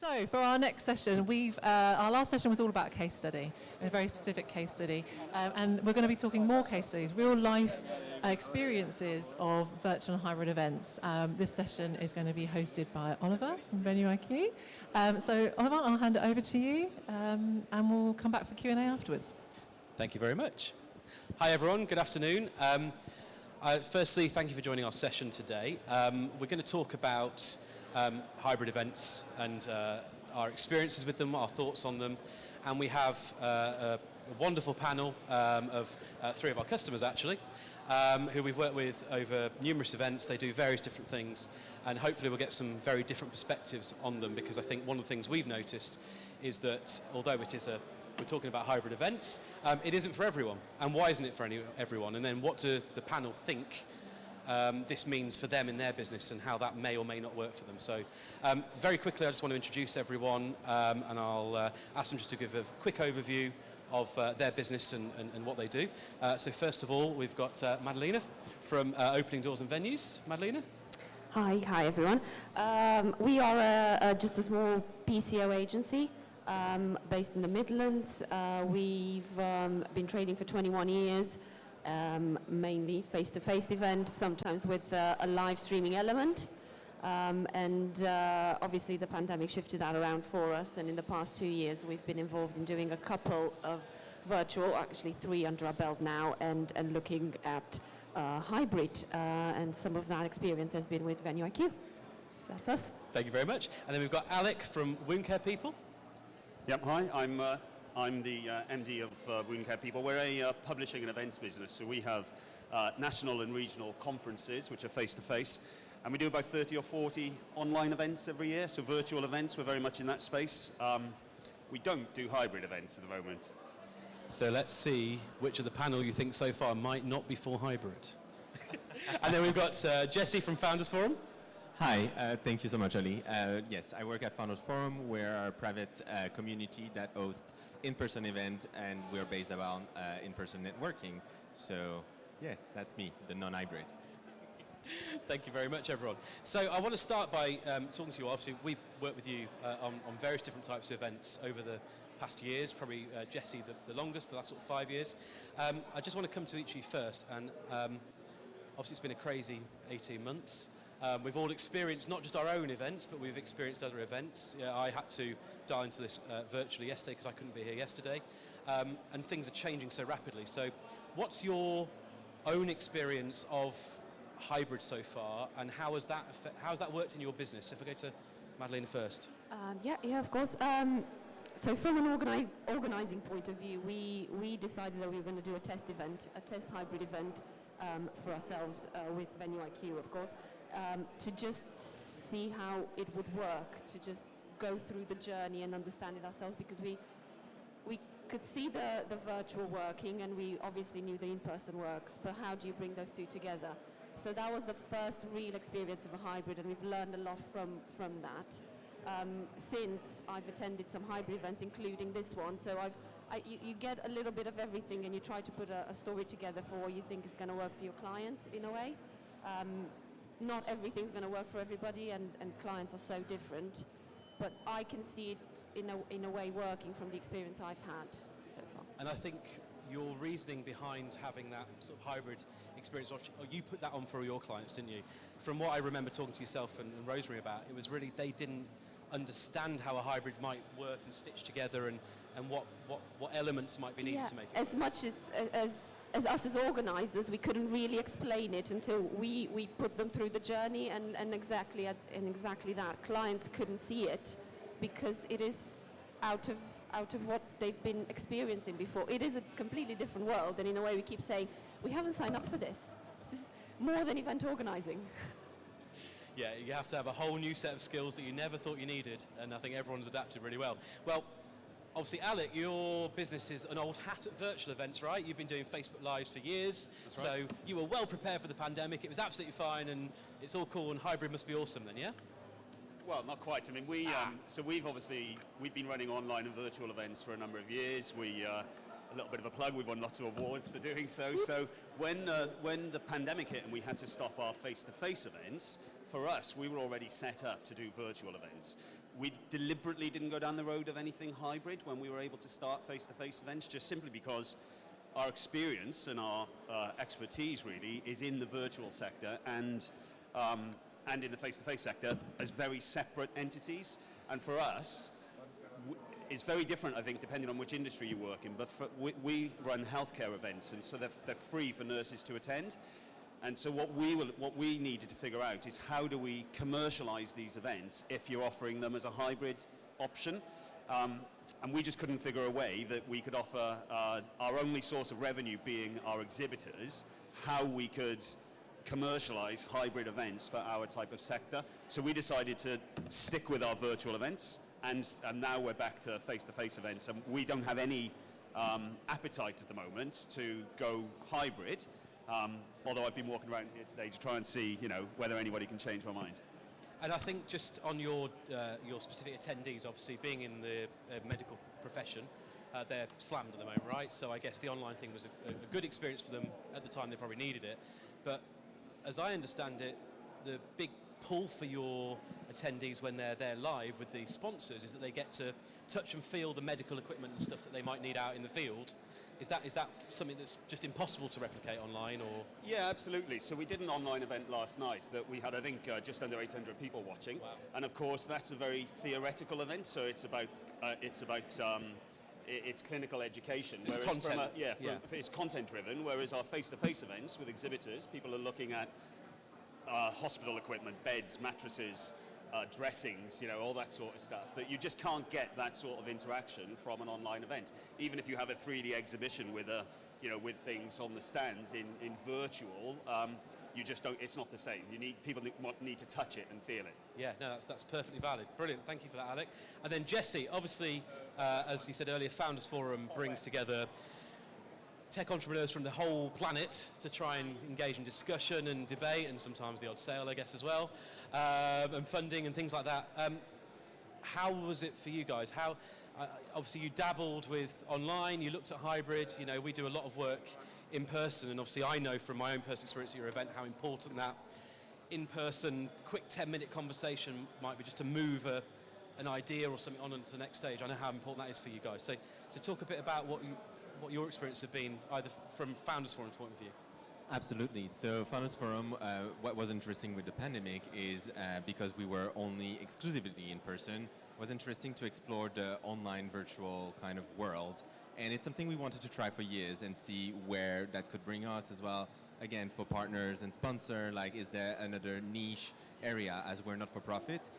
So for our next session, our last session was all about case study, a very specific case study, and we're going to be talking more case studies, real life experiences of virtual and hybrid events. This session is going to be hosted by Oliver from Venue IQ. So Oliver, I'll hand it over to you, and we'll come back for Q&A afterwards. Thank you very much. Hi everyone, good afternoon. Firstly, thank you for joining our session today. We're going to talk about hybrid events and our experiences with them, our thoughts on them, and we have a wonderful panel of three of our customers actually, who we've worked with over numerous events. They do various different things, and hopefully we'll get some very different perspectives on them, because I think one of the things we've noticed is that although we're talking about hybrid events, it isn't for everyone. And why isn't it for everyone? And then what do the panel think this means for them in their business, and how that may or may not work for them. So very quickly, I just want to introduce everyone, and I'll ask them just to give a quick overview of their business and what they do. So first of all, we've got Madalena from Opening Doors and Venues. Madalena? Hi everyone. We are just a small PCO agency based in the Midlands. We've been trading for 21 years. Mainly face-to-face event, sometimes with a live streaming element. Obviously the pandemic shifted that around for us, and in the past 2 years we've been involved in doing a couple of virtual, actually 3 under our belt now, and looking at hybrid, and some of that experience has been with Venue IQ. So that's us. Thank you very much. And then we've got Alec from Wound Care People. Yep, hi, I'm the MD of Wound Care People. We're a publishing and events business, so we have national and regional conferences, which are face-to-face, and we do about 30 or 40 online events every year, so virtual events. We're very much in that space. We don't do hybrid events at the moment. So let's see which of the panel you think so far might not be for hybrid. And then we've got Jesse from Founders Forum. Hi, thank you so much, Ali. Yes, I work at Founders Forum. We're a private community that hosts in-person event, and we're based around in-person networking. So, yeah, that's me, the non-hybrid. Thank you very much, everyone. So I want to start by talking to you. Obviously, we've worked with you on various different types of events over the past years, probably Jesse the longest, the last sort of 5 years. I just want to come to each of you first, and obviously it's been a crazy 18 months. We've all experienced not just our own events, but we've experienced other events. I had to dial into this virtually yesterday because I couldn't be here yesterday. And things are changing so rapidly. So what's your own experience of hybrid so far, and how has that worked in your business? If I go to Madalena first. Yeah, of course. So from an organizing point of view, we decided that we were going to do a test hybrid event for ourselves with Venue IQ, of course. To just see how it would work, to just go through the journey and understand it ourselves, because we could see the virtual working, and we obviously knew the in-person works, but how do you bring those two together? So that was the first real experience of a hybrid, and we've learned a lot from that. Since I've attended some hybrid events, including this one, so you get a little bit of everything, and you try to put a story together for what you think is going to work for your clients in a way. Not everything's going to work for everybody, and clients are so different, but I can see it in a way working from the experience I've had so far. And I think your reasoning behind having that sort of hybrid experience, or you put that on for your clients, didn't you? From what I remember talking to yourself and Rosemary about, it was really they didn't understand how a hybrid might work and stitch together, and what elements might be needed to make it. As much as us as organisers, we couldn't really explain it until we put them through the journey, and exactly that. Clients couldn't see it because it is out of what they've been experiencing before. It is a completely different world, and in a way we keep saying, we haven't signed up for this. This is more than event organising. Yeah, you have to have a whole new set of skills that you never thought you needed, and I think everyone's adapted really well. Well, obviously, Alec, your business is an old hat at virtual events, right? You've been doing Facebook Lives for years. That's right. So you were well prepared for the pandemic. It was absolutely fine, and it's all cool, and hybrid must be awesome then, yeah? Well, not quite. I mean, so we've been running online and virtual events for a number of years. A little bit of a plug, we've won lots of awards for doing so. So when the pandemic hit and we had to stop our face-to-face events, for us, we were already set up to do virtual events. we deliberately didn't go down the road of anything hybrid when we were able to start face-to-face events, just simply because our experience and our expertise really is in the virtual sector and in the face-to-face sector as very separate entities. And for us, it's very different, I think, depending on which industry you work in. But we run healthcare events, and so they're free for nurses to attend. And so what we needed to figure out is how do we commercialize these events if you're offering them as a hybrid option. And we just couldn't figure a way that we could offer our only source of revenue being our exhibitors, how we could commercialize hybrid events for our type of sector. So we decided to stick with our virtual events, and now we're back to face-to-face events. And we don't have any appetite at the moment to go hybrid, although I've been walking around here today to try and see, whether anybody can change my mind. And I think just on your specific attendees, obviously being in the medical profession, they're slammed at the moment, right? So I guess the online thing was a good experience for them at the time they probably needed it. But as I understand it, the big pull for your attendees when they're there live with the sponsors is that they get to touch and feel the medical equipment and stuff that they might need out in the field. Is that something that's just impossible to replicate online, or? Yeah, absolutely. So we did an online event last night that we had, I think, just under 800 people watching. Wow. And of course, that's a very theoretical event. So it's about it's clinical education. So it's content. It's content driven. Whereas our face-to-face events with exhibitors, people are looking at hospital equipment, beds, mattresses, dressings, all that sort of stuff, that you just can't get that sort of interaction from an online event. Even if you have a 3D exhibition with with things on the stands in virtual, you just don't. It's not the same. People need to touch it and feel it. Yeah, no, that's perfectly valid. Brilliant. Thank you for that, Alec. And then Jesse, obviously, as you said earlier, Founders Forum brings together tech entrepreneurs from the whole planet to try and engage in discussion and debate, and sometimes the odd sale, I guess, as well, and funding and things like that. How was it for you guys? Obviously you dabbled with online, you looked at hybrid, we do a lot of work in person, and obviously I know from my own personal experience at your event how important that in-person quick 10-minute conversation might be just to move an idea or something on to the next stage. I know how important that is for you guys. So talk a bit about what your experience has been, either from Founders Forum's point of view. Absolutely. So Founders Forum, what was interesting with the pandemic is because we were only exclusively in person, it was interesting to explore the online virtual kind of world. And it's something we wanted to try for years and see where that could bring us as well. Again, for partners and sponsor, is there another niche area as we're not for profit?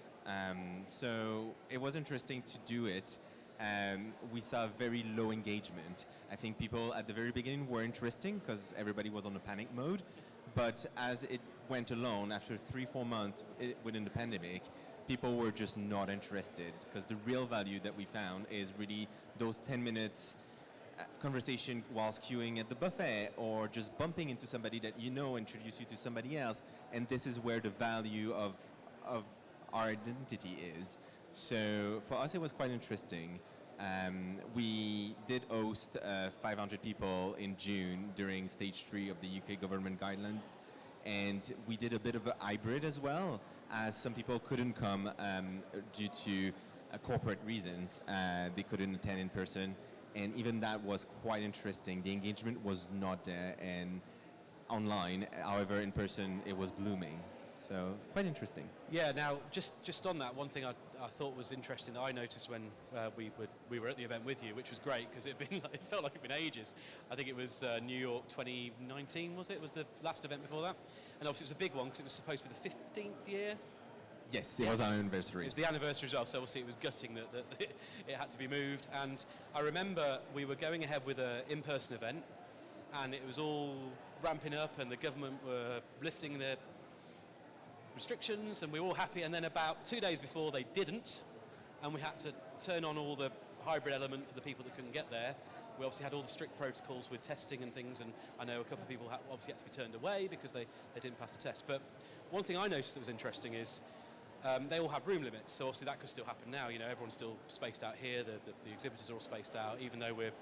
So it was interesting to do it. We saw very low engagement. I think people at the very beginning were interesting because everybody was on a panic mode. But as it went along, after 3-4 months within the pandemic, people were just not interested, because the real value that we found is really those 10 minutes conversation whilst queuing at the buffet, or just bumping into somebody that introduce you to somebody else. And this is where the value of our identity is. So for us, it was quite interesting. We did host 500 people in June during stage 3 of the UK government guidelines. And we did a bit of a hybrid as well, as some people couldn't come due to corporate reasons. They couldn't attend in person. And even that was quite interesting. The engagement was not there and online. However, in person, it was blooming. So quite interesting. Yeah. Now, just on that, one thing I thought was interesting that I noticed when we were at the event with you, which was great because it felt like it'd been ages. I think it was New York 2019, was it? Was the last event before that? And obviously it was a big one because it was supposed to be the 15th year. Yes, it was our anniversary. It was the anniversary as well, so obviously it was gutting that it had to be moved. And I remember we were going ahead with an in-person event, and it was all ramping up, and the government were lifting their restrictions, and we were all happy. And then about 2 days before, they didn't, and we had to turn on all the hybrid element for the people that couldn't get there. We obviously had all the strict protocols with testing and things, and I know a couple of people obviously had to be turned away because they didn't pass the test. But one thing I noticed that was interesting is they all have room limits, so obviously that could still happen now. Everyone's still spaced out here, the exhibitors are all spaced out, even though we're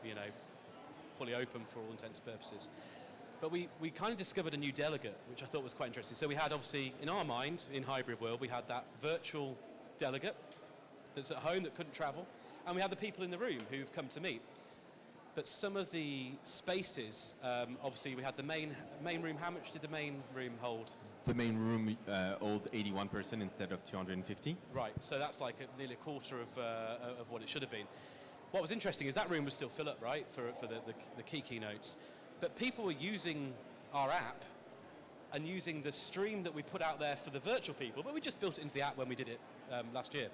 fully open for all intents and purposes. But we kind of discovered a new delegate, which I thought was quite interesting. So we had, obviously, in our mind, in hybrid world, we had that virtual delegate, that's at home that couldn't travel, and we have the people in the room who've come to meet. But some of the spaces, obviously we had the main room. How much did the main room hold? The main room hold 81 person instead of 250. Right, so that's like nearly a quarter of what it should have been. What was interesting is that room was still full up, right, for the key keynotes. But people were using our app and using the stream that we put out there for the virtual people, but we just built it into the app when we did it last year.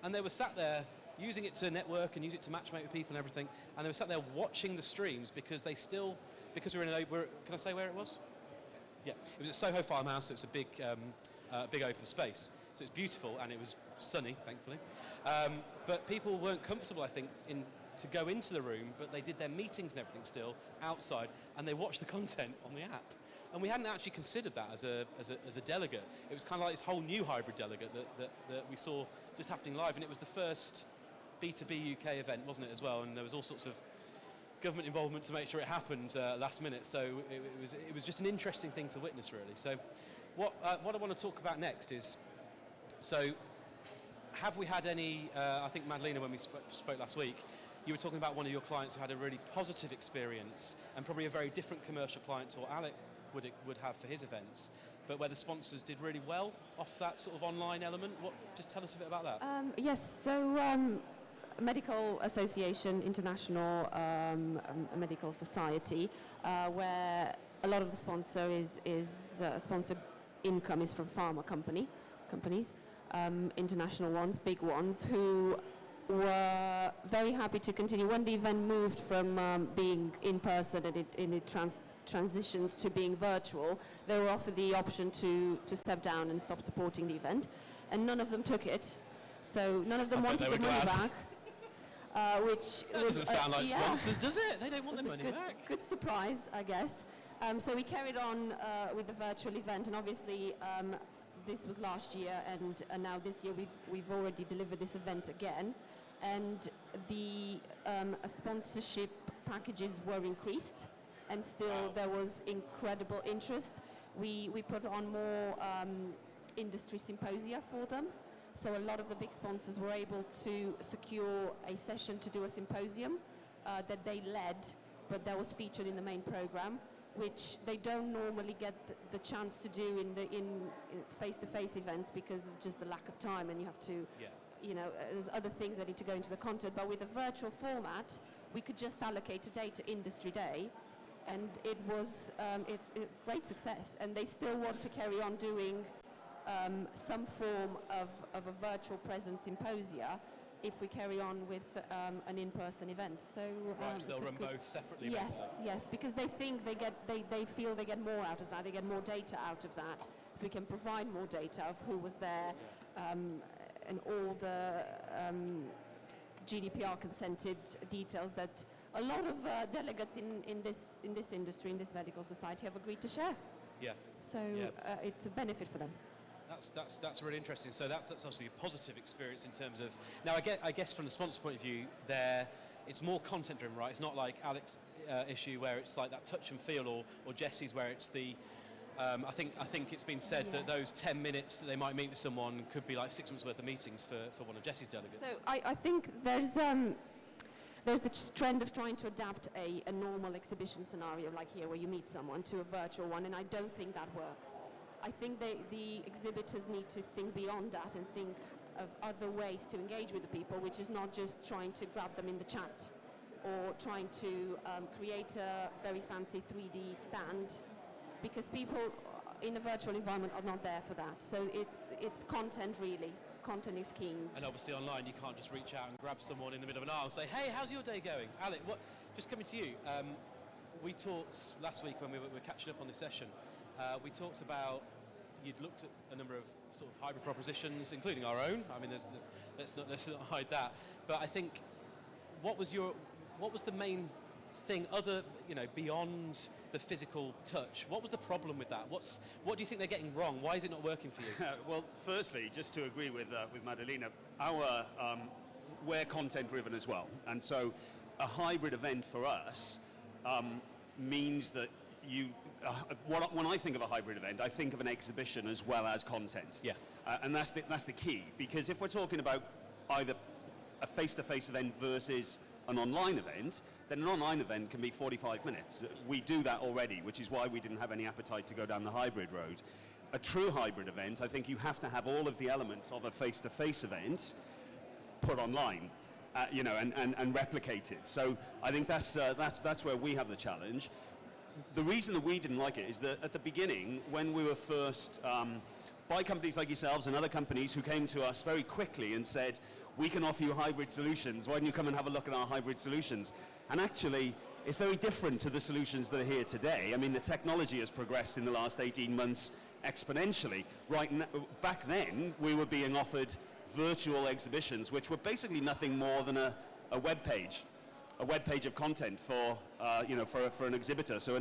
And they were sat there using it to network and use it to matchmake with people and everything, and they were sat there watching the streams because we were in can I say where it was? Yeah, it was at Soho Farmhouse, so it's a big open space. So it's beautiful and it was sunny, thankfully. But people weren't comfortable, I think, to go into the room, but they did their meetings and everything still outside, and they watched the content on the app. And we hadn't actually considered that as a delegate. It was kind of like this whole new hybrid delegate that we saw just happening live, and it was the first B2B UK event, wasn't it, as well? And there was all sorts of government involvement to make sure it happened last minute. So it was just an interesting thing to witness, really. So what I want to talk about next is, so have we had any, I think Madalena, when we spoke last week, you were talking about one of your clients who had a really positive experience, and probably a very different commercial client to what Alec would have for his events, but where the sponsors did really well off that sort of online element. Just tell us a bit about that. Yes, so Medical Association International Medical Society, where a lot of the sponsor sponsor income is from pharma companies, international ones, big ones, who were very happy to continue. When the event moved from being in person and it transitioned to being virtual, they were offered the option to step down and stop supporting the event, and none of them took it. So none of them wanted the money back. Which that was, doesn't sound like sponsors, does it? They don't want their money back. Good surprise, I guess. So we carried on with the virtual event, and obviously this was last year, and now this year we've already delivered this event again, and the sponsorship packages were increased, and still there was incredible interest. We put on more industry symposia for them. So a lot of the big sponsors were able to secure a session to do a symposium that they led, but that was featured in the main program, which they don't normally get the chance to do in face-to-face events because of just the lack of time, and you have to, there's other things that need to go into the content. But with a virtual format, we could just allocate a day to Industry Day, and it was it's a great success, and they still want to carry on doing some form of a virtual presence symposia if we carry on with an in-person event. So, so they'll run both separately. Yes, because they think they feel they get more out of that. They get more data out of that, so we can provide more data of who was there and all the GDPR consented details that a lot of delegates in this industry, in this medical society, have agreed to share. Yeah. So it's a benefit for them. That's really interesting. So that's obviously a positive experience in terms of. Now I guess from the sponsor point of view, it's more content driven, right? It's not like Alex's issue where it's like that touch and feel, or Jesse's where it's the. I think it's been said that those 10 minutes that they might meet with someone could be like 6 months worth of meetings for one of Jesse's delegates. So I think there's the trend of trying to adapt a normal exhibition scenario like here, where you meet someone, to a virtual one, and I don't think that works. I think the exhibitors need to think beyond that and think of other ways to engage with the people, which is not just trying to grab them in the chat or trying to create a very fancy 3D stand, because people in a virtual environment are not there for that. So it's content, really. Content is king. And obviously online you can't just reach out and grab someone in the middle of an aisle and say, hey, how's your day going? Alec, just coming to you. We talked last week when we were catching up on this session. We talked about, you'd looked at a number of sort of hybrid propositions, including our own. I mean, let's not hide that. But I think, what was the main thing, other, beyond the physical touch? What was the problem with that? What do you think they're getting wrong? Why is it not working for you? Well, firstly, just to agree with Madalena, we're content driven as well, and so a hybrid event for us means that when I think of a hybrid event, I think of an exhibition as well as content. Yeah. And that's the key, because if we're talking about either a face-to-face event versus an online event, then an online event can be 45 minutes. We do that already, which is why we didn't have any appetite to go down the hybrid road. A true hybrid event, I think you have to have all of the elements of a face-to-face event put online, and replicate it. So I think that's where we have the challenge. The reason that we didn't like it is that at the beginning, when we were first by companies like yourselves and other companies who came to us very quickly and said, we can offer you hybrid solutions, why don't you come and have a look at our hybrid solutions? And actually, it's very different to the solutions that are here today. I mean, the technology has progressed in the last 18 months exponentially. Back then, we were being offered virtual exhibitions, which were basically nothing more than a web page of content for an exhibitor. So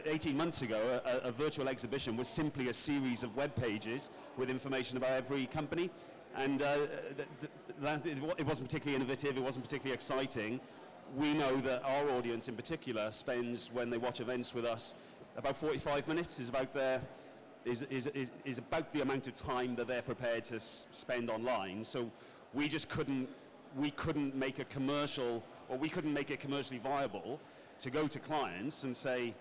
18 months ago, a virtual exhibition was simply a series of web pages with information about every company. And it wasn't particularly innovative, it wasn't particularly exciting. We know that our audience in particular spends, when they watch events with us, about 45 minutes is about the amount of time that they're prepared to spend online. So we couldn't make a commercial, or we couldn't make it commercially viable to go to clients and say,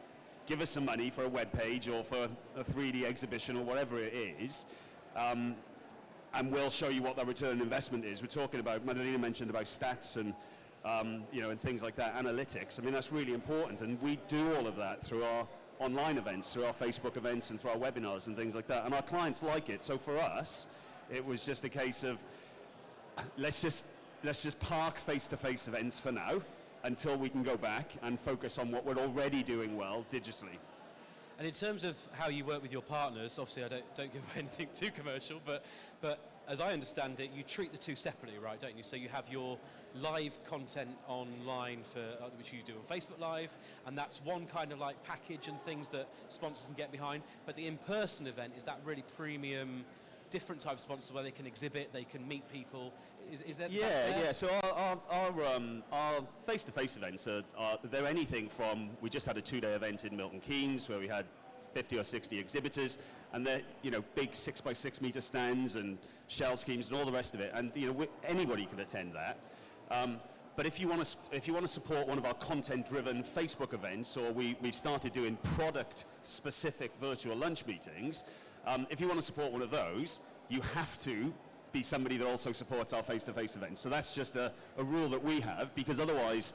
give us some money for a web page or for a 3D exhibition or whatever it is, and we'll show you what the return on investment is. We're talking about, Madalena mentioned about stats and and things like that, analytics. I mean, that's really important, and we do all of that through our online events, through our Facebook events and through our webinars and things like that, and our clients like it. So for us, it was just a case of, let's just park face-to-face events for now until we can go back and focus on what we're already doing well digitally. And in terms of how you work with your partners, obviously I don't give away anything too commercial, but as I understand it, you treat the two separately, right, don't you? So you have your live content online, which you do on Facebook Live, and that's one kind of like package and things that sponsors can get behind. But the in-person event is that really premium, different type of sponsor where they can exhibit, they can meet people. Is that fair? Yeah. So our face-to-face events they're anything from, we just had a 2-day event in Milton Keynes where we had 50 or 60 exhibitors, and they're big 6x6 meter stands and shell schemes and all the rest of it, and anybody can attend that. But if you want to support one of our content-driven Facebook events, or we've started doing product-specific virtual lunch meetings, if you want to support one of those, you have to be somebody that also supports our face-to-face events. So that's just a rule that we have, because otherwise,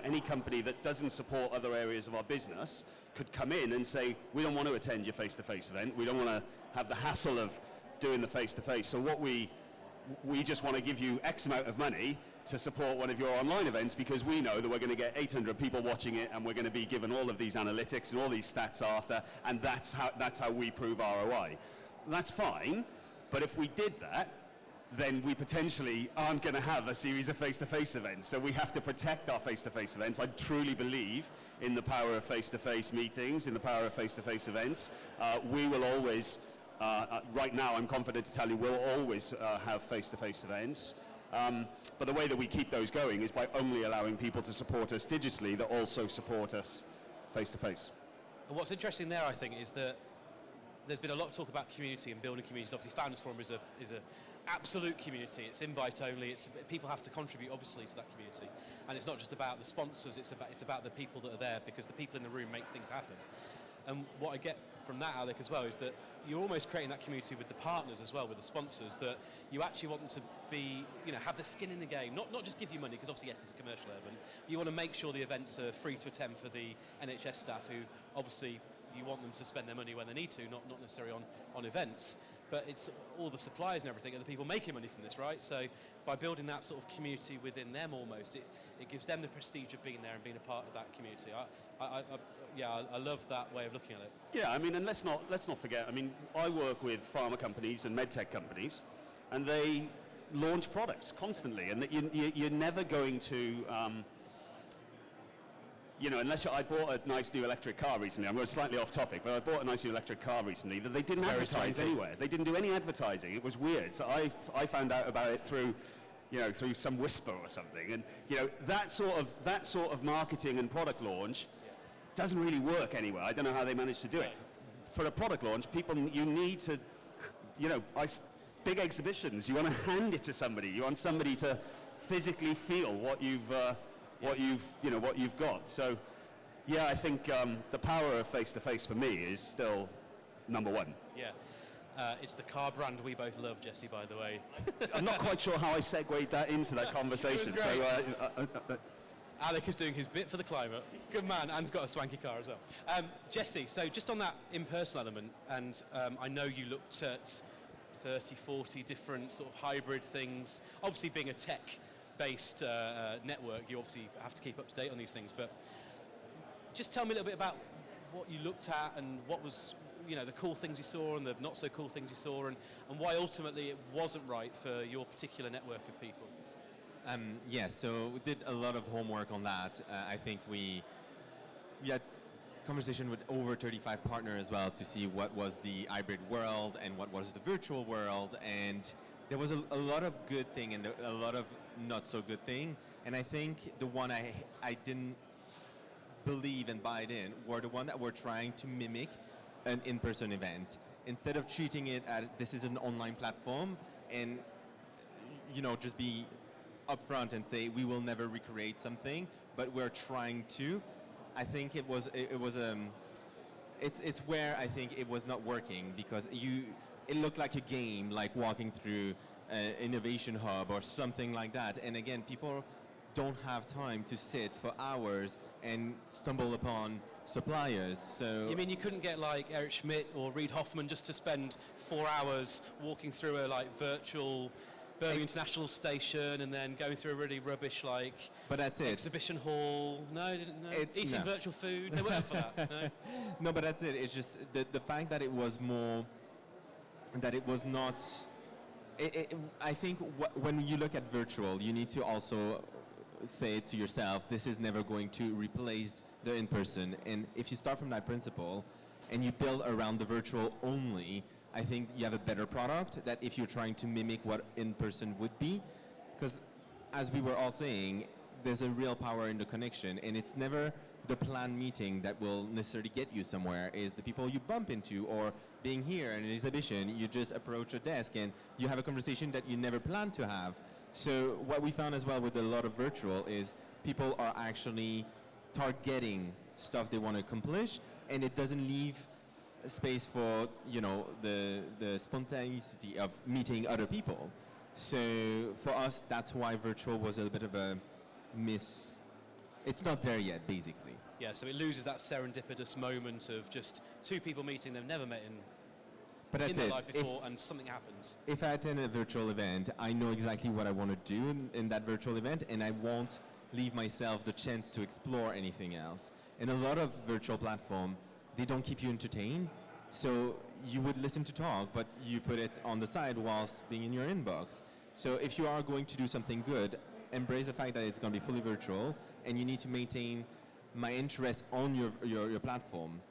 any company that doesn't support other areas of our business could come in and say, we don't want to attend your face-to-face event. We don't want to have the hassle of doing the face-to-face. So what we just want to give you X amount of money to support one of your online events, because we know that we're going to get 800 people watching it, and we're going to be given all of these analytics and all these stats after, and that's how we prove ROI. That's fine, but if we did that, then we potentially aren't going to have a series of face-to-face events. So we have to protect our face-to-face events. I truly believe in the power of face-to-face meetings, in the power of face-to-face events. We will always, right now I'm confident to tell you, we'll always have face-to-face events. But the way that we keep those going is by only allowing people to support us digitally that also support us face-to-face. And what's interesting there, I think, is that there's been a lot of talk about community and building communities. Obviously, Founders Forum is a absolute community. It's invite only. People have to contribute, obviously, to that community. And it's not just about the sponsors. It's about the people that are there, because the people in the room make things happen. And what I get from that, Alec, as well, is that you're almost creating that community with the partners as well, with the sponsors, that you actually want them to be, have their skin in the game. Not just give you money, because obviously, yes, it's a commercial event. You want to make sure the events are free to attend for the NHS staff, who obviously you want them to spend their money when they need to, not necessarily on events. But it's all the suppliers and everything, and the people making money from this, right? So by building that sort of community within them almost, it gives them the prestige of being there and being a part of that community. I love that way of looking at it. Yeah, I mean, and let's not forget, I mean, I work with pharma companies and medtech companies, and they launch products constantly, and you're never going to... I bought a nice new electric car recently. I'm going slightly off topic, but I bought a nice new electric car recently that they didn't advertise anywhere. They didn't do any advertising. It was weird. So I found out about it through some whisper or something. And that sort of marketing and product launch doesn't really work anywhere. I don't know how they managed to do it. For a product launch, you need to, big exhibitions, you want to hand it to somebody. You want somebody to physically feel what you've got. So, yeah, I think the power of face-to-face for me is still number one. Yeah. It's the car brand we both love, Jesse, by the way. I'm not quite sure how I segued that into that conversation. It was great. So, Alec is doing his bit for the climate. Good man, and's got a swanky car as well. Jesse, so just on that in-person element, and I know you looked at 30, 40 different sort of hybrid things. Obviously, being a tech-based network, you obviously have to keep up to date on these things. But just tell me a little bit about what you looked at and what was, the cool things you saw and the not so cool things you saw, and why ultimately it wasn't right for your particular network of people. Yeah, so we did a lot of homework on that. I think we had conversation with over 35 partners as well to see what was the hybrid world and what was the virtual world, and there was a lot of good thing and a lot of not so good thing, and I think the one I didn't believe and buy it in were the one that were trying to mimic an in-person event instead of treating it as this is an online platform and just be upfront and say we will never recreate something, but we're trying to. I think it's where I think it was not working, because it looked like a game, like walking through an innovation hub or something like that. And again, people don't have time to sit for hours and stumble upon suppliers. So you mean you couldn't get like Eric Schmidt or Reid Hoffman just to spend 4 hours walking through a virtual Birmingham International Station and then going through a really rubbish but that's it. Exhibition hall? No, eating virtual food? They weren't up for that. No? No, but that's it. It's just the fact that it was more, that it was not. I think when you look at virtual, you need to also say to yourself, this is never going to replace the in-person. And if you start from that principle and you build around the virtual only, I think you have a better product that if you're trying to mimic what in-person would be. Because as we were all saying, there's a real power in the connection, and it's never the planned meeting that will necessarily get you somewhere. Is the people you bump into, or being here in an exhibition, you just approach a desk and you have a conversation that you never planned to have. So what we found as well with a lot of virtual is people are actually targeting stuff they want to accomplish, and it doesn't leave space for the spontaneity of meeting other people. So for us, that's why virtual was a bit of a miss. It's not there yet, basically. Yeah, so it loses that serendipitous moment of just two people meeting they've never met in their life before, and something happens. If I attend a virtual event, I know exactly what I want to do in that virtual event, and I won't leave myself the chance to explore anything else. And a lot of virtual platforms, they don't keep you entertained. So you would listen to talk, but you put it on the side whilst being in your inbox. So if you are going to do something good, embrace the fact that it's going to be fully virtual, and you need to maintain my interest on your platform.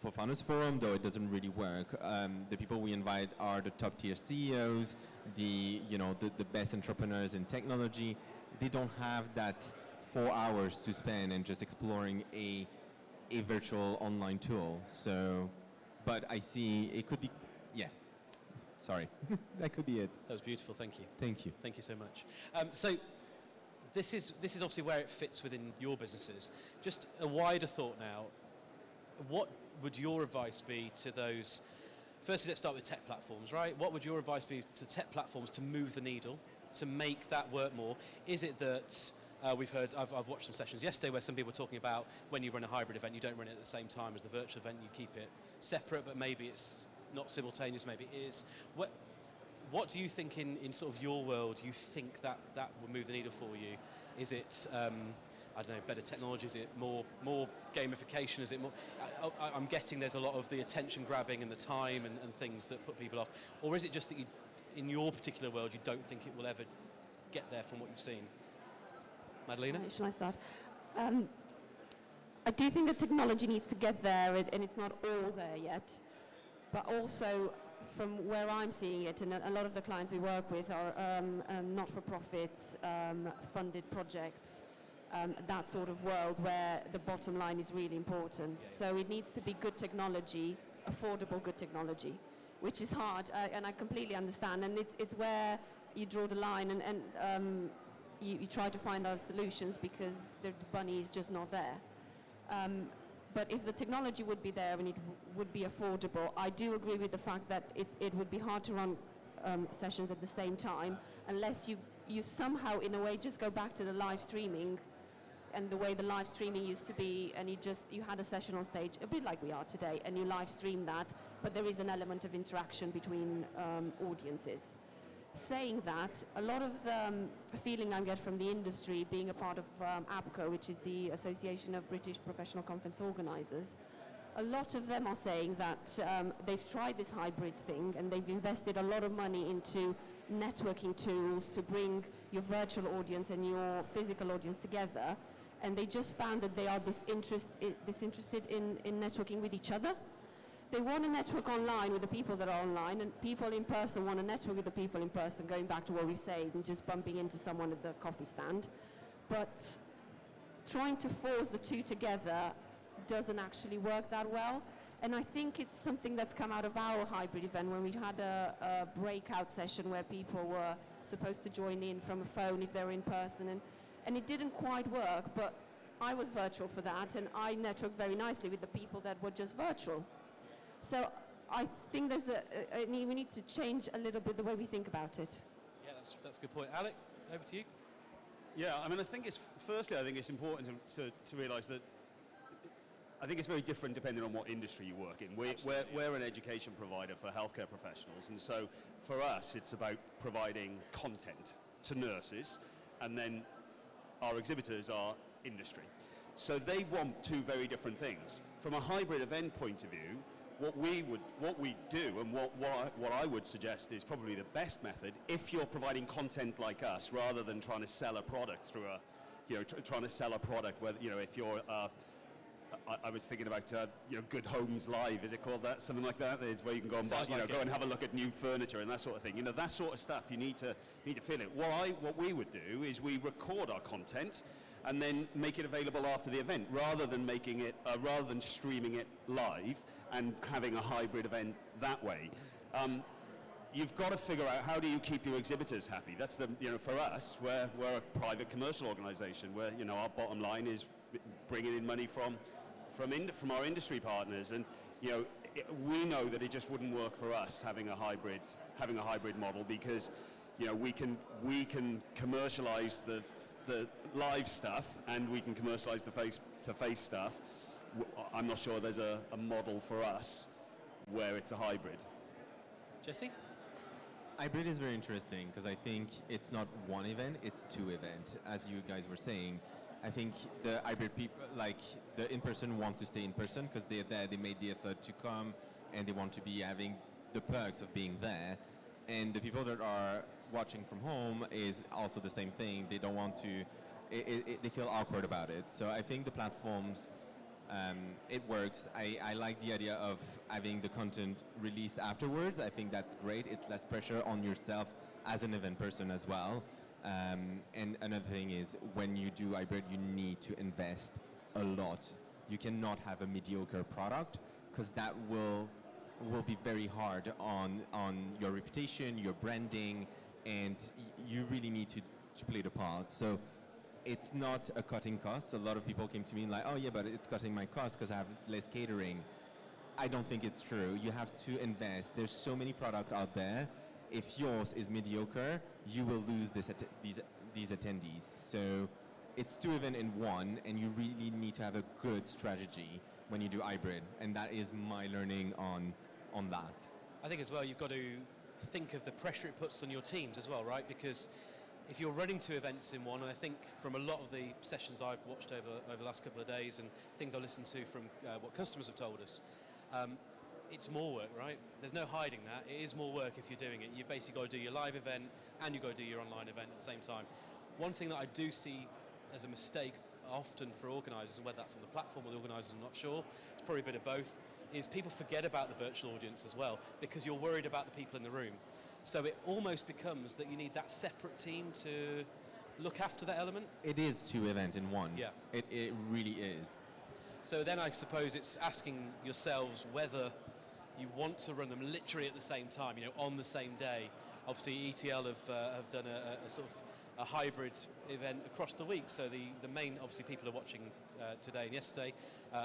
For Founders Forum, though, it doesn't really work. The people we invite are the top tier CEOs, the best entrepreneurs in technology. They don't have that 4 hours to spend and just exploring a virtual online tool. So, but I see it could be, sorry, that could be it. That was beautiful, thank you. Thank you. Thank you so much. So this is obviously where it fits within your businesses. Just a wider thought now, what would your advice be to those, firstly let's start with tech platforms, right? What would your advice be to tech platforms to move the needle, to make that work more? Is it that we've heard, I've watched some sessions yesterday where some people were talking about when you run a hybrid event, you don't run it at the same time as the virtual event, you keep it separate, but maybe it's not simultaneous, maybe it is. What do you think in sort of your world, you think that would move the needle for you? Is it, I don't know, better technology? Is it more gamification? Is it more, I'm getting there's a lot of the attention grabbing and the time and things that put people off. Or is it just that in your particular world, you don't think it will ever get there from what you've seen? Madalena? Shall I start? I do think that technology needs to get there, and it's not all there yet. But also, from where I'm seeing it, and a lot of the clients we work with are not-for-profits, funded projects, that sort of world where the bottom line is really important. So it needs to be good technology, affordable good technology. which is hard, and I completely understand. And it's where you draw the line, and you try to find out solutions because the money is just not there. But if the technology would be there and it would be affordable, I do agree with the fact that it would be hard to run sessions at the same time unless you somehow, in a way, just go back to the live streaming and the way the live streaming used to be, and you had a session on stage, a bit like we are today, and you live stream that, but there is an element of interaction between audiences. Saying that, a lot of the feeling I get from the industry, being a part of APCO, which is the Association of British Professional Conference Organisers, a lot of them are saying that they've tried this hybrid thing and they've invested a lot of money into networking tools to bring your virtual audience and your physical audience together, and they just found that they are disinterested in networking with each other. They want to network online with the people that are online, and people in person want to network with the people in person, going back to what we said, and just bumping into someone at the coffee stand. But trying to force the two together doesn't actually work that well. And I think it's something that's come out of our hybrid event when we had a breakout session where people were supposed to join in from a phone if they were in person, and it didn't quite work, but I was virtual for that, and I networked very nicely with the people that were just virtual. So I think we need to change a little bit the way we think about it. Yeah, that's a good point. Alec, over to you. Yeah, I mean, I think it's important to realise that I think it's very different depending on what industry you work in. We're an education provider for healthcare professionals, and so for us it's about providing content to nurses, and then our exhibitors are industry. So they want two very different things. From a hybrid event point of view, what we do and what I would suggest is probably the best method if you're providing content like us, rather than trying to sell a product through trying to sell a product where, if you're I was thinking about Good Homes Live, is it called that? Something like that. It's where you can go and go and have a look at new furniture and that sort of thing. That sort of stuff you need to feel it. What we would do is we record our content and then make it available after the event, rather than streaming it live and having a hybrid event that way. You've got to figure out, how do you keep your exhibitors happy? That's for us, we're a private commercial organisation where our bottom line is bringing in money from our industry partners, and we know that it just wouldn't work for us having a hybrid model, because we can commercialize the live stuff and we can commercialize the face-to-face stuff. I'm not sure there's a model for us where it's a hybrid. Jesse? Hybrid is very interesting because I think it's not one event, it's two events. As you guys were saying, I think the hybrid people, like the in-person, want to stay in person because they're there, they made the effort to come, and they want to be having the perks of being there. And the people that are watching from home is also the same thing. They don't want to, they feel awkward about it. So I think the platforms, it works. I like the idea of having the content released afterwards. I think that's great. It's less pressure on yourself as an event person as well. And another thing is, when you do hybrid, you need to invest a lot. You cannot have a mediocre product, because that will be very hard on your reputation, your branding, and you really need to play the part. So it's not a cutting cost. A lot of people came to me like, oh yeah, but it's cutting my cost because I have less catering. I don't think it's true. You have to invest. There's so many products out there. If yours is mediocre, you will lose these attendees. So it's two events in one, and you really need to have a good strategy when you do hybrid. And that is my learning on that. I think as well, you've got to think of the pressure it puts on your teams as well, right? Because if you're running two events in one, and I think from a lot of the sessions I've watched over the last couple of days and things I listened to from what customers have told us, it's more work, right? There's no hiding that. It is more work if you're doing it. You've basically got to do your live event and you've got to do your online event at the same time. One thing that I do see as a mistake often for organisers, and whether that's on the platform or the organisers, I'm not sure, it's probably a bit of both, is people forget about the virtual audience as well, because you're worried about the people in the room. So it almost becomes that you need that separate team to look after that element. It is two events in one. Yeah. It really is. So then I suppose it's asking yourselves whether you want to run them literally at the same time, on the same day. Obviously, ETL have done a sort of a hybrid event across the week. So the main, obviously, people are watching today and yesterday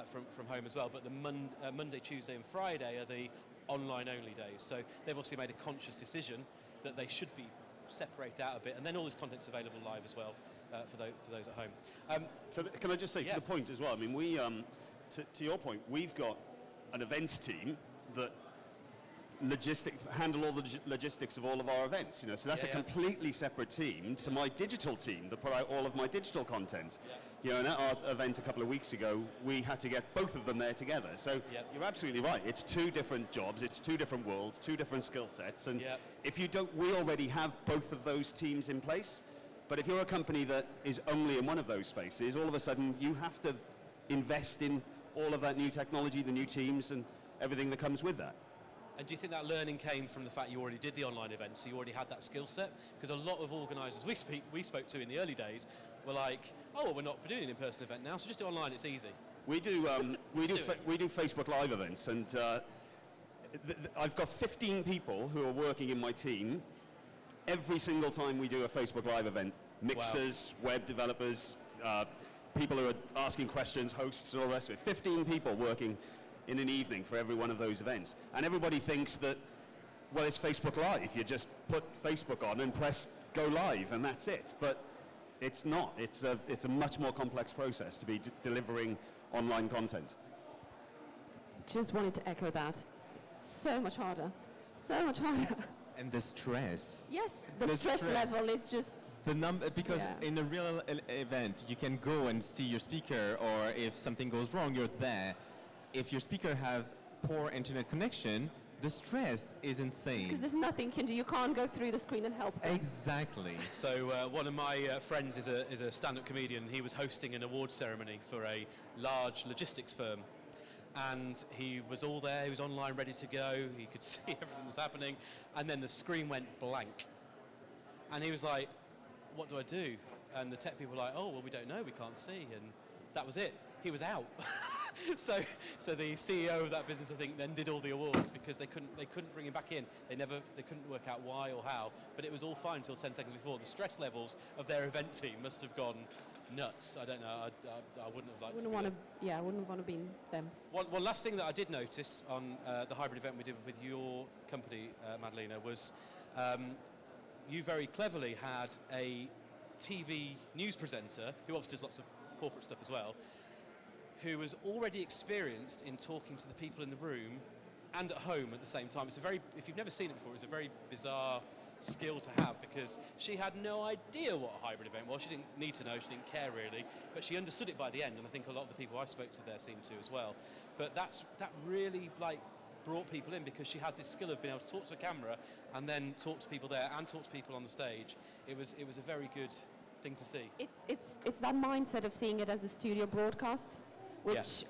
from home as well. But the Monday, Tuesday, and Friday are the online-only days. So they've obviously made a conscious decision that they should be separated out a bit, and then all this content's available live as well for those at home. Can I just say, to the point as well, I mean, we, to your point, we've got an events team that handle all the logistics of all of our events, so that's a completely separate team to my digital team that put out all of my digital content. And at our event a couple of weeks ago, we had to get both of them there together. So you're absolutely right. It's two different jobs, it's two different worlds, two different skill sets. And if you don't, we already have both of those teams in place. But if you're a company that is only in one of those spaces, all of a sudden you have to invest in all of that new technology, the new teams, and everything that comes with that. And do you think that learning came from the fact you already did the online event, so you already had that skill set? Because a lot of organisers we spoke to in the early days were like, oh, well, we're not doing an in-person event now, so just do online, it's easy. We do Facebook Live events, and I've got 15 people who are working in my team every single time we do a Facebook Live event. Mixers, web developers, people who are asking questions, hosts, and all the rest of it. 15 people working in an evening for every one of those events. And everybody thinks that, well, it's Facebook Live. You just put Facebook on and press go live, and that's it. But it's not. It's a much more complex process to be delivering online content. Just wanted to echo that. It's so much harder. So much harder. And the stress. Yes, the stress level is just... Because in a real event, you can go and see your speaker, or if something goes wrong, you're there. If your speaker have poor internet connection, the stress is insane. Because there's nothing you can do. You can't go through the screen and help them. Exactly. So one of my friends is a stand-up comedian. He was hosting an awards ceremony for a large logistics firm. And he was all there, he was online, ready to go. He could see everything that was happening. And then the screen went blank. And he was like, what do I do? And the tech people were like, oh, well, we don't know, we can't see. And that was it. He was out. So the CEO of that business, I think, then did all the awards because they couldn't bring him back in. They couldn't work out why or how, but it was all fine until 10 seconds before. The stress levels of their event team must have gone nuts. I don't know. I wouldn't have liked to. I wouldn't want to be them. One last thing that I did notice on the hybrid event we did with your company, Madalena, was you very cleverly had a TV news presenter who obviously does lots of corporate stuff as well, who was already experienced in talking to the people in the room and at home at the same time. If you've never seen it before, it's a very bizarre skill to have because she had no idea what a hybrid event was. She didn't need to know, she didn't care really, but she understood it by the end, and I think a lot of the people I spoke to there seemed to as well. But that really brought people in because she has this skill of being able to talk to a camera and then talk to people there and talk to people on the stage. It was a very good thing to see. It's that mindset of seeing it as a studio broadcast, which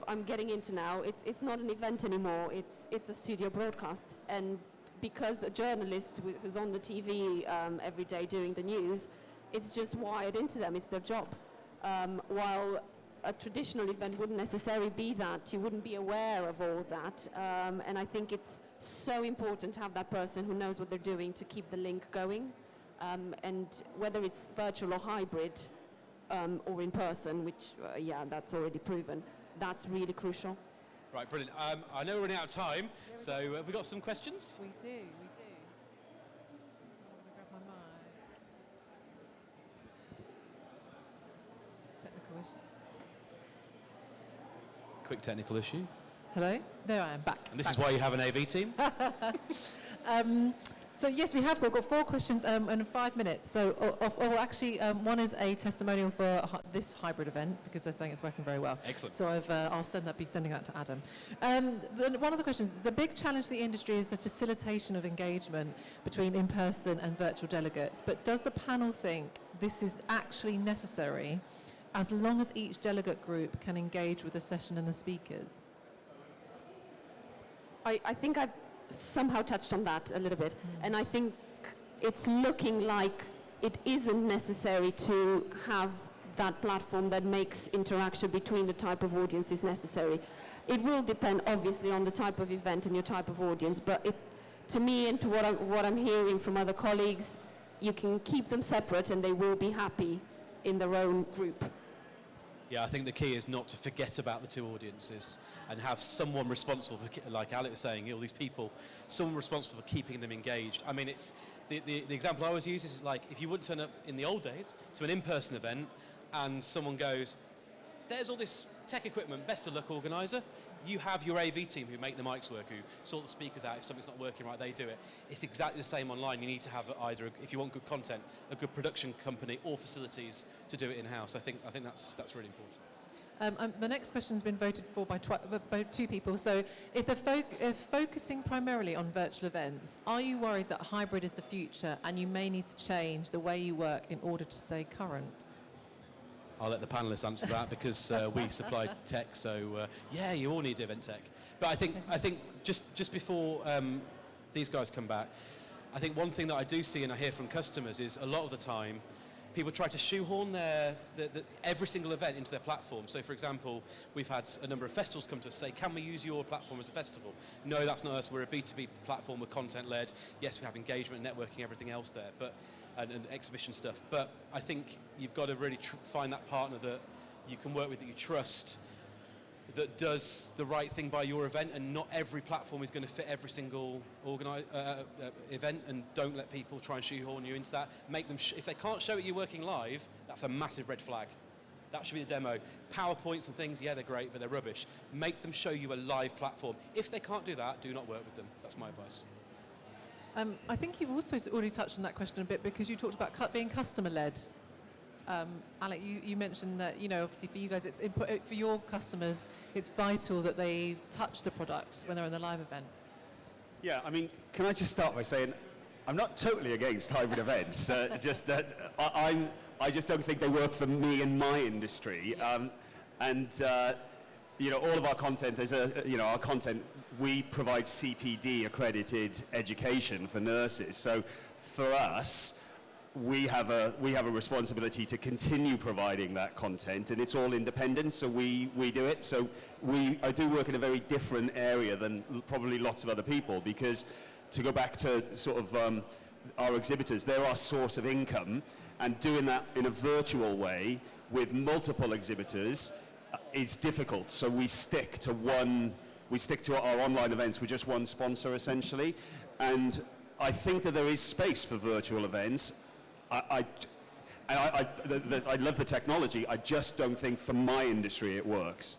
I'm getting into now. It's not an event anymore. It's a studio broadcast, and because a journalist who's on the TV every day doing the news, it's just wired into them. It's their job. While a traditional event wouldn't necessarily be that. You wouldn't be aware of all that. And I think it's so important to have that person who knows what they're doing to keep the link going. And whether it's virtual or hybrid, or in person, which, that's already proven, that's really crucial. Right, brilliant. I know we're running out of time, so have we got some questions? We do. So I'm going to grab my mic. Technical issue. Quick technical issue. Hello? There I am, back. And this is why you have an AV team? So yes, we've got 4 questions in 5 minutes. So, one is a testimonial for this hybrid event because they're saying it's working very well. Excellent. So I'll be sending that to Adam. One of the questions: the big challenge to the industry is the facilitation of engagement between in-person and virtual delegates. But does the panel think this is actually necessary, as long as each delegate group can engage with the session and the speakers? I think I've somehow touched on that a little bit, and I think it's looking like it isn't necessary to have that platform that makes interaction between the type of audiences necessary. It will depend, obviously, on the type of event and your type of audience, but to me and to what I'm hearing from other colleagues, you can keep them separate and they will be happy in their own group. Yeah, I think the key is not to forget about the two audiences and have someone responsible for, like Alec was saying, all these people, someone responsible for keeping them engaged. I mean, it's the example I always use is like if you would turn up in the old days to an in-person event and someone goes, there's all this tech equipment, best of luck organizer. You have your AV team who make the mics work, who sort the speakers out. If something's not working right, they do it. It's exactly the same online. You need to have either, if you want good content, a good production company or facilities to do it in-house. I think that's really important. The next question has been voted for by two people. So if focusing primarily on virtual events, are you worried that hybrid is the future and you may need to change the way you work in order to stay current? I'll let the panelists answer that because we supply tech, so yeah, you all need event tech. But I think just before these guys come back, I think one thing that I do see and I hear from customers is a lot of the time people try to shoehorn every single event into their platform. So for example, we've had a number of festivals come to us say, can we use your platform as a festival? No, that's not us. We're a B2B platform. We're content-led. Yes, we have engagement, networking, everything else there. And exhibition stuff, but I think you've got to really find that partner that you can work with, that you trust, that does the right thing by your event, and not every platform is going to fit every single event, and don't let people try and shoehorn you into that. Make them, if they can't show it you working live, that's a massive red flag. That should be the demo. PowerPoints and things, yeah, they're great, but they're rubbish. Make them show you a live platform. If they can't do that, do not work with them. That's my advice. I think you've also already touched on that question a bit because you talked about being customer-led. Alec, you mentioned that, obviously for you guys, it's for your customers, it's vital that they touch the product when they're in the live event. Yeah, I mean, can I just start by saying I'm not totally against hybrid events, just that I just don't think they work for me in my industry. All of our content, our content, we provide CPD accredited education for nurses. So for us, we have a responsibility to continue providing that content, and it's all independent, so we do it. So I do work in a very different area than probably lots of other people, because to go back to sort of our exhibitors, they're our source of income, and doing that in a virtual way with multiple exhibitors is difficult. So we stick to our online events with just one sponsor essentially, and I think that there is space for virtual events. I love the technology. I just don't think for my industry it works.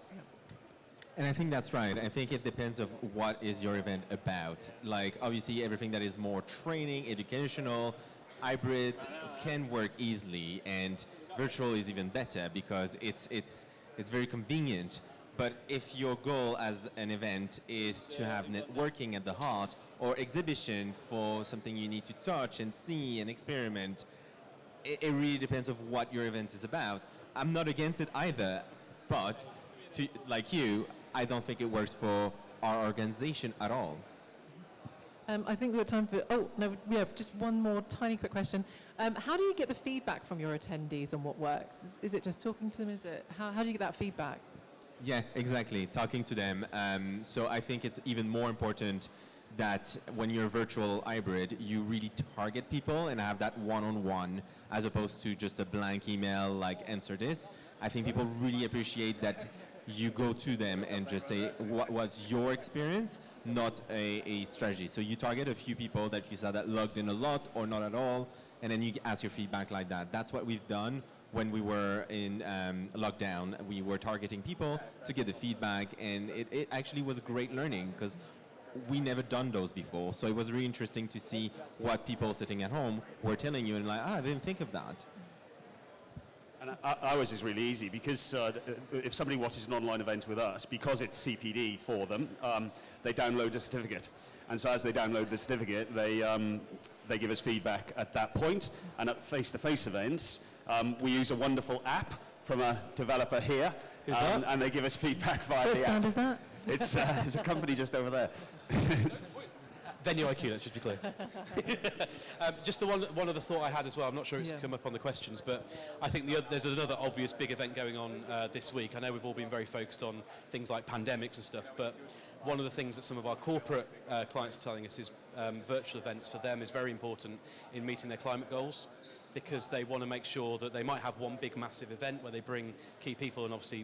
And I think that's right. I think it depends of what is your event about. Like obviously everything that is more training, educational, hybrid can work easily, and virtual is even better because it's very convenient. But if your goal as an event is to have networking at the heart, or exhibition for something you need to touch and see and experiment, it really depends of what your event is about. I'm not against it either, but like you, I don't think it works for our organization at all. I think we've got time for, just one more tiny quick question. How do you get the feedback from your attendees on what works? Is it just talking to them? How do you get that feedback? Yeah, exactly, talking to them. So I think it's even more important that when you're virtual hybrid, you really target people and have that one-on-one as opposed to just a blank email like answer this. I think people really appreciate that you go to them and just say what was your experience, not a strategy. So you target a few people that you saw that logged in a lot or not at all, and then you ask your feedback like that. That's what we've done when we were in lockdown. We were targeting people to get the feedback, and it actually was great learning because we never done those before. So it was really interesting to see what people sitting at home were telling you, and like, I didn't think of that. And ours is really easy because if somebody watches an online event with us, because it's CPD for them, they download a certificate. And so as they download the certificate, they give us feedback at that point. And at face-to-face events, we use a wonderful app from a developer here, and they give us feedback via the app. What stand is that? It's a company just over there. Venue IQ, let's just be clear. Just the one other thought I had as well, I'm not sure it's come up on the questions, but I think there's another obvious big event going on this week. I know we've all been very focused on things like pandemics and stuff, but one of the things that some of our corporate clients are telling us is virtual events for them is very important in meeting their climate goals, because they want to make sure that they might have one big massive event where they bring key people and obviously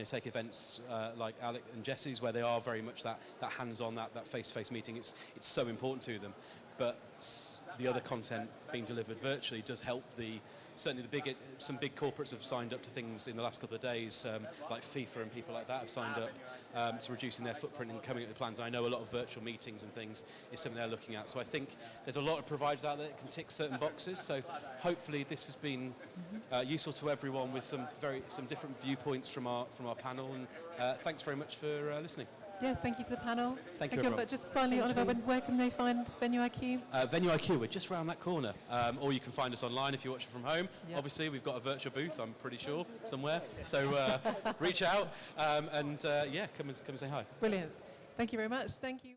take events like Alec and Jesse's where they are very much that hands-on, that face-to-face meeting. It's so important to them. But the other content being delivered virtually does help certainly some big corporates have signed up to things in the last couple of days, like FIFA and people like that have signed up to reducing their footprint and coming up with plans. I know a lot of virtual meetings and things is something they're looking at. So I think there's a lot of providers out there that can tick certain boxes. So hopefully this has been useful to everyone with some different viewpoints from our panel. And thanks very much for listening. Yeah, thank you to the panel. Thank you, everyone. But just finally, Oliver, where can they find Venue IQ? Venue IQ, we're just round that corner. Or you can find us online if you watch it from home. Yep. Obviously, we've got a virtual booth, I'm pretty sure, somewhere. So reach out and come and say hi. Brilliant. Thank you very much. Thank you.